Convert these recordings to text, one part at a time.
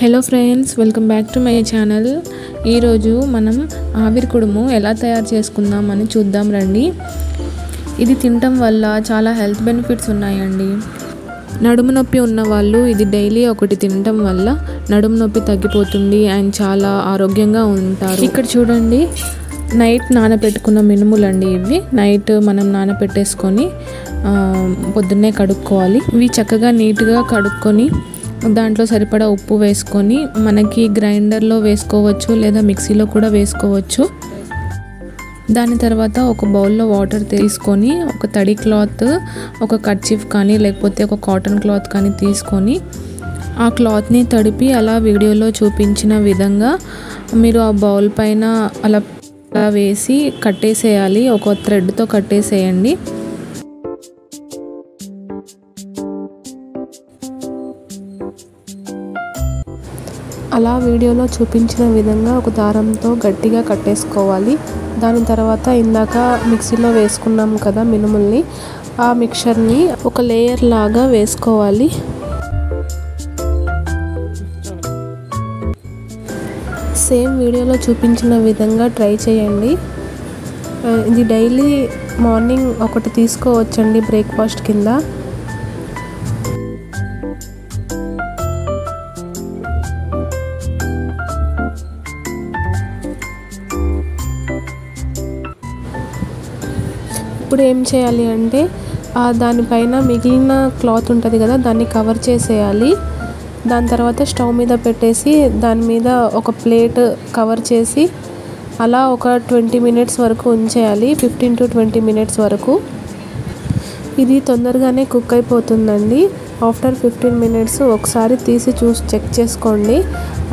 Hello friends, welcome back to my channel. ఈరోజు మనం ఆవిరి కుడుము ఎలా తయారు చేసుకుందామని చూద్దాం రండి. ఇది తినటం వల్ల చాలా హెల్త్ బెనిఫిట్స్ ఉన్నాయండి. నడుము నొప్పి ఉన్న వాళ్ళు ఇది డైలీ ఒకటి తినటం వల్ల నడుము నొప్పి తగ్గిపోతుంది అండ్ చాలా ఆరోగ్యంగా ఉంటారు. ఇక్కడ చూడండి, నైట్ నానబెట్టుకున్న మినుములండి. ఇవి నైట్ మనం నానబెట్టేసుకొని పొద్దున్నే కడుక్కోవాలి. ఇవి చక్కగా నీట్గా కడుక్కొని దాంట్లో సరిపడా ఉప్పు వేసుకొని మనకి గ్రైండర్లో వేసుకోవచ్చు లేదా మిక్సీలో కూడా వేసుకోవచ్చు. దాని తర్వాత ఒక బౌల్లో వాటర్ తీసుకొని ఒక తడి క్లాత్, ఒక కర్చీఫ్ కానీ లేకపోతే ఒక కాటన్ క్లాత్ కానీ తీసుకొని ఆ క్లాత్ని తడిపి అలా వీడియోలో చూపించిన విధంగా మీరు ఆ బౌల్ పైన అలా వేసి కట్టేసేయాలి. ఒక థ్రెడ్తో కట్టేసేయండి. అలా వీడియోలో చూపించిన విధంగా ఒక దారంతో గట్టిగా కట్టేసుకోవాలి. దాని తర్వాత ఇందాక మిక్సీలో వేసుకున్నాం కదా మినుముల్ని, ఆ మిక్చర్ని ఒక లేయర్ లాగా వేసుకోవాలి. సేమ్ వీడియోలో చూపించిన విధంగా ట్రై చేయండి. ఇది డైలీ మార్నింగ్ ఒకటి తీసుకోవచ్చండి బ్రేక్ఫాస్ట్ కింద. ఇప్పుడు ఏం చేయాలి అంటే దానిపైన మిగిలిన క్లాత్ ఉంటుంది కదా, దాన్ని కవర్ చేసేయాలి. దాని తర్వాత స్టవ్ మీద పెట్టేసి దాని మీద ఒక ప్లేట్ కవర్ చేసి అలా ఒక 20 మినిట్స్ వరకు ఉంచేయాలి. 15 to 20 మినిట్స్ వరకు. ఇది తొందరగానే కుక్ అయిపోతుందండి. ఆఫ్టర్ 15 మినిట్స్ ఒకసారి తీసి చెక్ చేసుకోండి,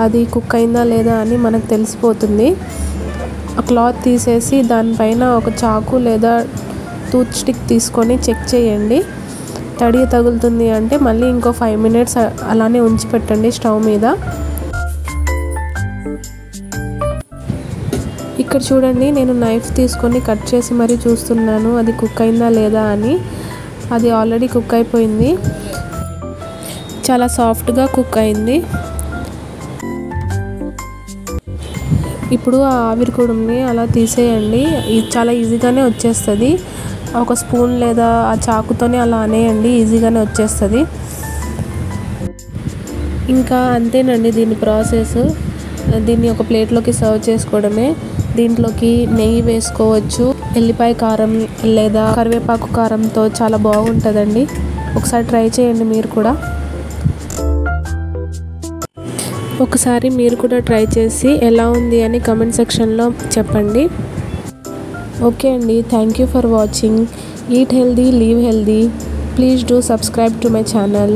అది కుక్ అయిందా లేదా అని మనకు తెలిసిపోతుంది. ఆ క్లాత్ తీసేసి దానిపైన ఒక చాకు లేదా టూత్ స్టిక్ తీసుకొని చెక్ చేయండి. తడి తగులుతుంది అంటే మళ్ళీ ఇంకో 5 మినిట్స్ అలానే ఉంచి పెట్టండి స్టవ్ మీద. ఇక్కడ చూడండి, నేను నైఫ్ తీసుకొని కట్ చేసి మరీ చూస్తున్నాను అది కుక్ అయిందా లేదా అని. అది ఆల్రెడీ కుక్ అయిపోయింది, చాలా సాఫ్ట్గా కుక్ అయింది. ఇప్పుడు ఆ ఆవిరి కుడుముని అలా తీసేయండి. ఇది చాలా ఈజీగానే వచ్చేస్తుంది. ఒక స్పూన్ లేదా ఆ చాకుతోనే అలా అనేయండి, ఈజీగానే వచ్చేస్తుంది. ఇంకా అంతేనండి దీని ప్రాసెస్. దీన్ని ఒక ప్లేట్లోకి సర్వ్ చేసుకోవడమే. దీంట్లోకి నెయ్యి వేసుకోవచ్చు, ఎల్లిపాయ కారం లేదా కరివేపాకు కారంతో చాలా బాగుంటుందండి. ఒకసారి ట్రై చేయండి మీరు కూడా. ఒకసారి మీరు కూడా ట్రై చేసి ఎలా ఉంది అని కమెంట్ సెక్షన్లో చెప్పండి. ఓకే అండి, thank you for watching. Eat healthy, live healthy. Please do subscribe to my channel.